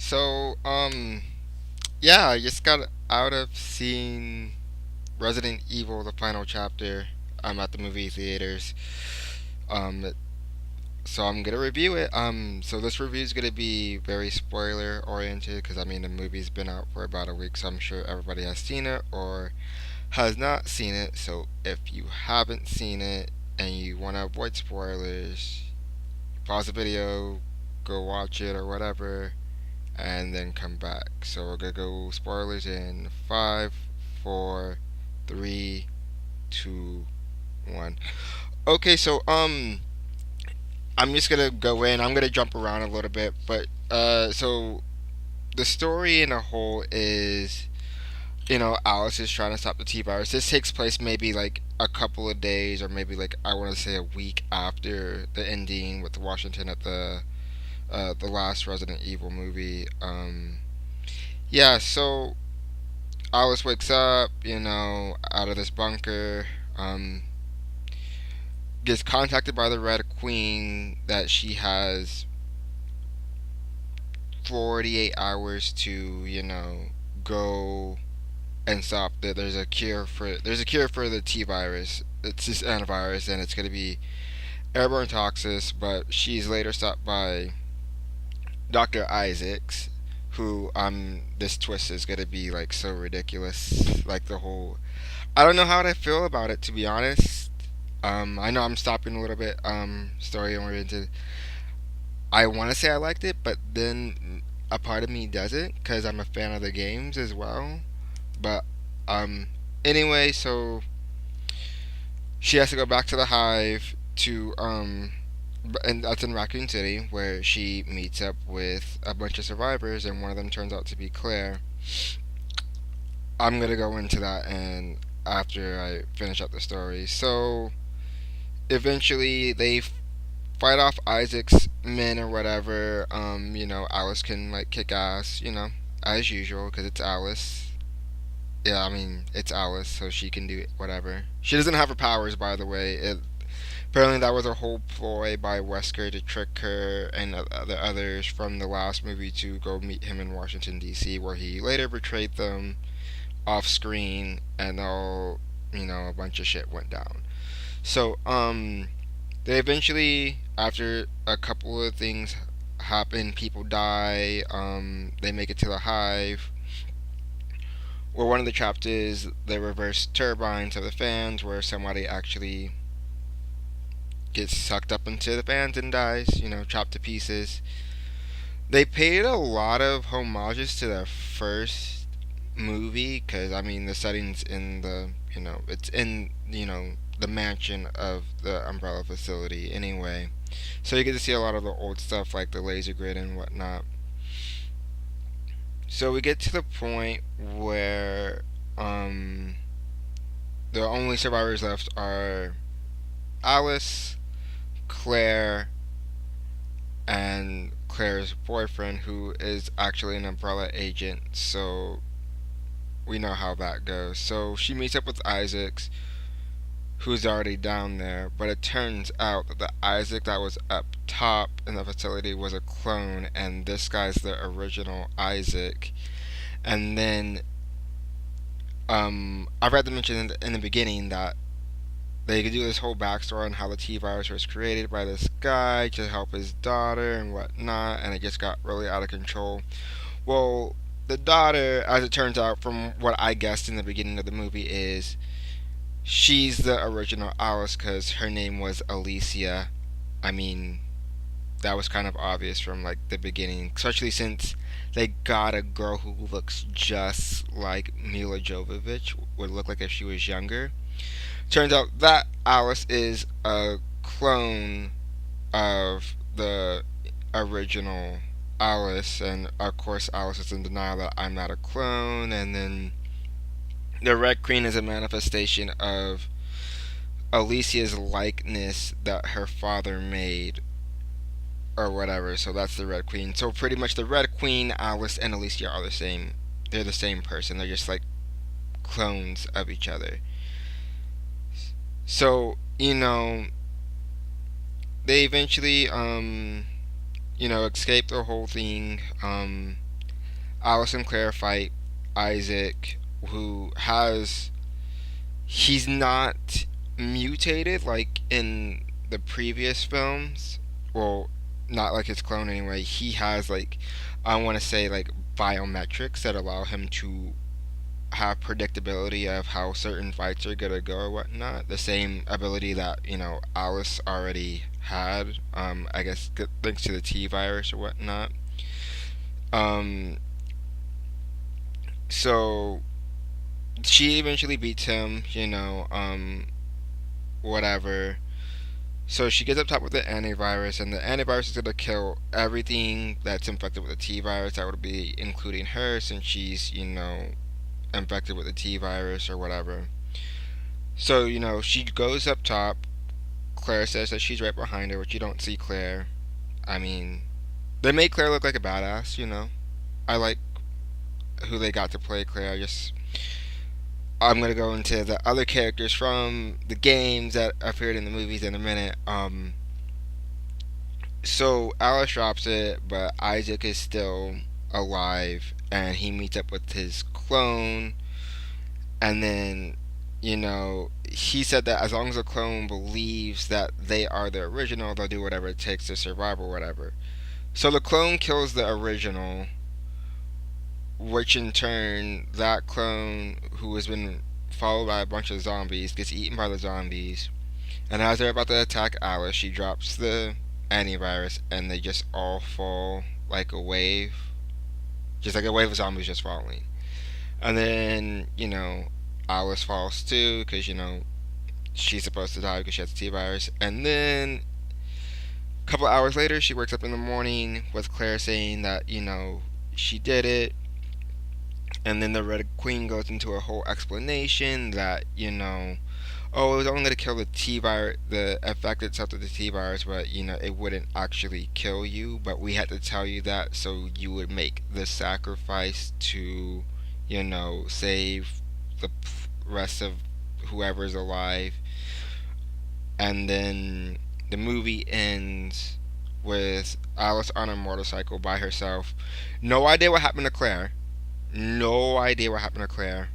So, yeah, I just got out of seeing Resident Evil: The Final Chapter. I'm at the movie theaters. Um, so I'm gonna review it. So this review is gonna be very spoiler oriented because I mean the movie's been out for about a week, so I'm sure everybody has seen it or has not seen it. So if you haven't seen it and you want to avoid spoilers, pause the video, go watch it or whatever, and then come back. So we're gonna go spoilers in five, four, three, two, one. Okay, so I'm just gonna go in. I'm gonna jump around a little bit, but so the story in a whole is Alice is trying to stop the T virus. This takes place maybe like a couple of days, or maybe like I want to say a week after the ending with Washington at the last Resident Evil movie. Yeah, so Alice wakes up, out of this bunker, gets contacted by the Red Queen that she has 48 hours to, go and stop that. There's a cure for the T virus. It's this antivirus, and it's gonna be airborne toxins. But she's later stopped by Dr. Isaacs, who this twist is gonna be like so ridiculous. Like the whole I don't know how I feel about it, to be honest. I know I'm stopping a little bit story oriented. I want to say I liked it, but then a part of me doesn't because I'm a fan of the games as well. But um, anyway, so she has to go back to the hive to and that's in Raccoon City where she meets up with a bunch of survivors, and one of them turns out to be Claire. I'm gonna go into that and after I finish up the story. So eventually they fight off Isaac's men or whatever. Alice can like kick ass, as usual because it's Alice. Yeah, I mean it's Alice, so she can do whatever. She doesn't have her powers, by the way. Apparently that was a whole ploy by Wesker to trick her and the others from the last movie to go meet him in Washington D.C., where he later betrayed them off screen, and all a bunch of shit went down. So they eventually, after a couple of things happen, people die. They make it to the hive, where one of the traps is the reverse turbines of the fans, where somebody actually gets sucked up into the fans and dies. Chopped to pieces. They paid a lot of homages to the first movie because I mean the settings in the it's in the mansion of the Umbrella facility anyway. So you get to see a lot of the old stuff like the laser grid and whatnot. So we get to the point where the only survivors left are Alice, Claire, and Claire's boyfriend, who is actually an Umbrella agent. So we know how that goes. So she meets up with Isaacs, who's already down there, but it turns out that the Isaac that was up top in the facility was a clone, and this guy's the original Isaac. And then I read the mention in the beginning that they could do this whole backstory on how the T virus was created by this guy to help his daughter and whatnot, and it just got really out of control. Well, the daughter, as it turns out, from what I guessed in the beginning of the movie, is she's the original Alice because her name was Alicia. I mean, that was kind of obvious from like the beginning, especially since they got a girl who looks just like Mila Jovovich, would look like if she was younger. Turns out that Alice is a clone of the original Alice, and of course Alice is in denial that I'm not a clone, and then the Red Queen is a manifestation of Alicia's likeness that her father made or whatever. So that's the Red Queen. So pretty much the Red Queen, Alice, and Alicia are the same. They're the same person. They're just like clones of each other. So they eventually escape the whole thing. Alice and Claire fight Isaac, who has he's not mutated like in the previous films. Well, not like his clone anyway. He has like I want to say like biometrics that allow him to have predictability of how certain fights are gonna go or whatnot. The same ability that Alice already had. I guess thanks to the T virus or whatnot. Um, so she eventually beats him. Whatever. So she gets up top with the antivirus, and the antivirus is gonna kill everything that's infected with the T virus. That would be including her, since she's infected with the T virus or whatever. So she goes up top. Claire says that she's right behind her, but you don't see Claire. I mean, they made Claire look like a badass. I like who they got to play Claire. I'm gonna go into the other characters from the games that appeared in the movies in a minute. So Alice drops it, but Isaac is still alive, and he meets up with his clone, and then he said that as long as the clone believes that they are the original, they'll do whatever it takes to survive or whatever. So the clone kills the original, which in turn, that clone who has been followed by a bunch of zombies gets eaten by the zombies. And as they're about to attack Alice, she drops the antivirus, and they just all fall like a wave, just like a wave of zombies just falling. And then Alice falls too, because she's supposed to die because she has the T virus. And then a couple hours later, she wakes up in the morning with Claire saying that she did it. And then the Red Queen goes into a whole explanation that oh, it was only going to kill the T virus, the affected stuff of the T virus, but it wouldn't actually kill you. But we had to tell you that so you would make the sacrifice to save the rest of whoever's alive. And then the movie ends with Alice on a motorcycle by herself. No idea what happened to Claire. No idea what happened to Claire.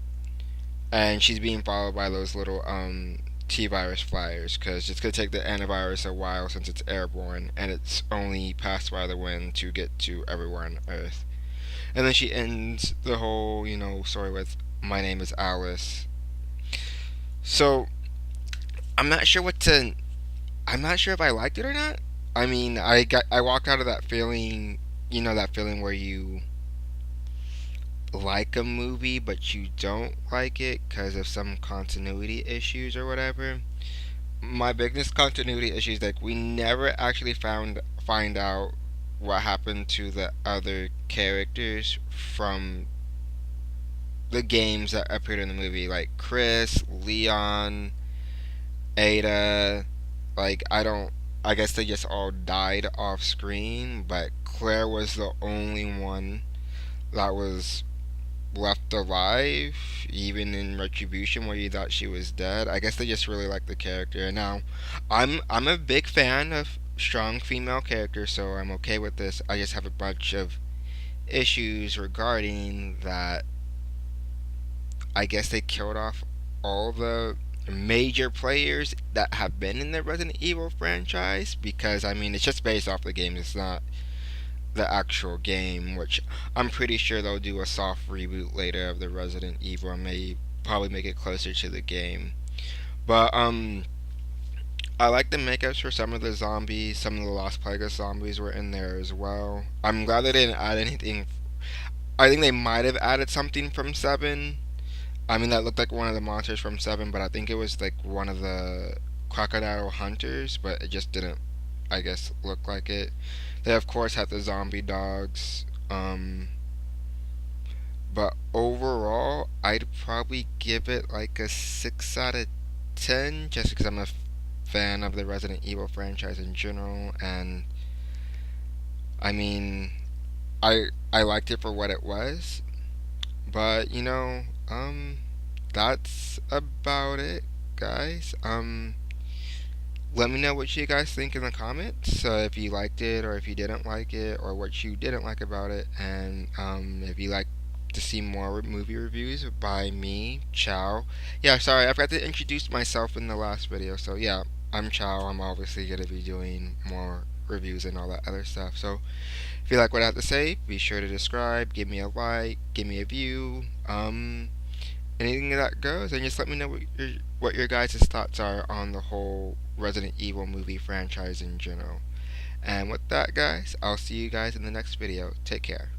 And she's being followed by those little T virus flyers, because it's going to take the antivirus a while since it's airborne and it's only passed by the wind to get to everywhere on Earth. And then she ends the whole story with "My name is Alice." So I'm not sure what to. I'm not sure if I liked it or not. I mean, I walked out of that feeling, that feeling where you like a movie but you don't like it because of some continuity issues or whatever. My biggest continuity issues, like, we never actually find out what happened to the other characters from the games that appeared in the movie, like Chris, Leon, Ada. Like, I guess they just all died off screen, but Claire was the only one that was left alive, even in Retribution, where you thought she was dead. I guess they just really like the character. And now, I'm a big fan of strong female characters, so I'm okay with this. I just have a bunch of issues regarding that. I guess they killed off all the major players that have been in the Resident Evil franchise, because I mean it's just based off the games. It's not the actual game, which I'm pretty sure they'll do a soft reboot later of the Resident Evil and may probably make it closer to the game. But I like the makeups for some of the zombies. Some of the Las Plagas zombies were in there as well. I'm glad they didn't add anything. I think they might have added something from 7. I mean, that looked like one of the monsters from 7, but I think it was like one of the crocodile hunters, but it just didn't, I guess, look like it. They, of course, had the zombie dogs. But overall, I'd probably give it like a 6 out of 10, just because I'm a fan of the Resident Evil franchise in general. And I mean, I liked it for what it was. But that's about it, guys. Let me know what you guys think in the comments. If you liked it or if you didn't like it, or what you didn't like about it, and if you like to see more movie reviews by me, Chow. Yeah, sorry, I forgot to introduce myself in the last video. So yeah, I'm Chow. I'm obviously gonna be doing more reviews and all that other stuff. So if you like what I have to say, be sure to subscribe, give me a like, give me a view. Anything that goes, and just let me know what your guys' thoughts are on the whole Resident Evil movie franchise in general. And with that, guys, I'll see you guys in the next video. Take care.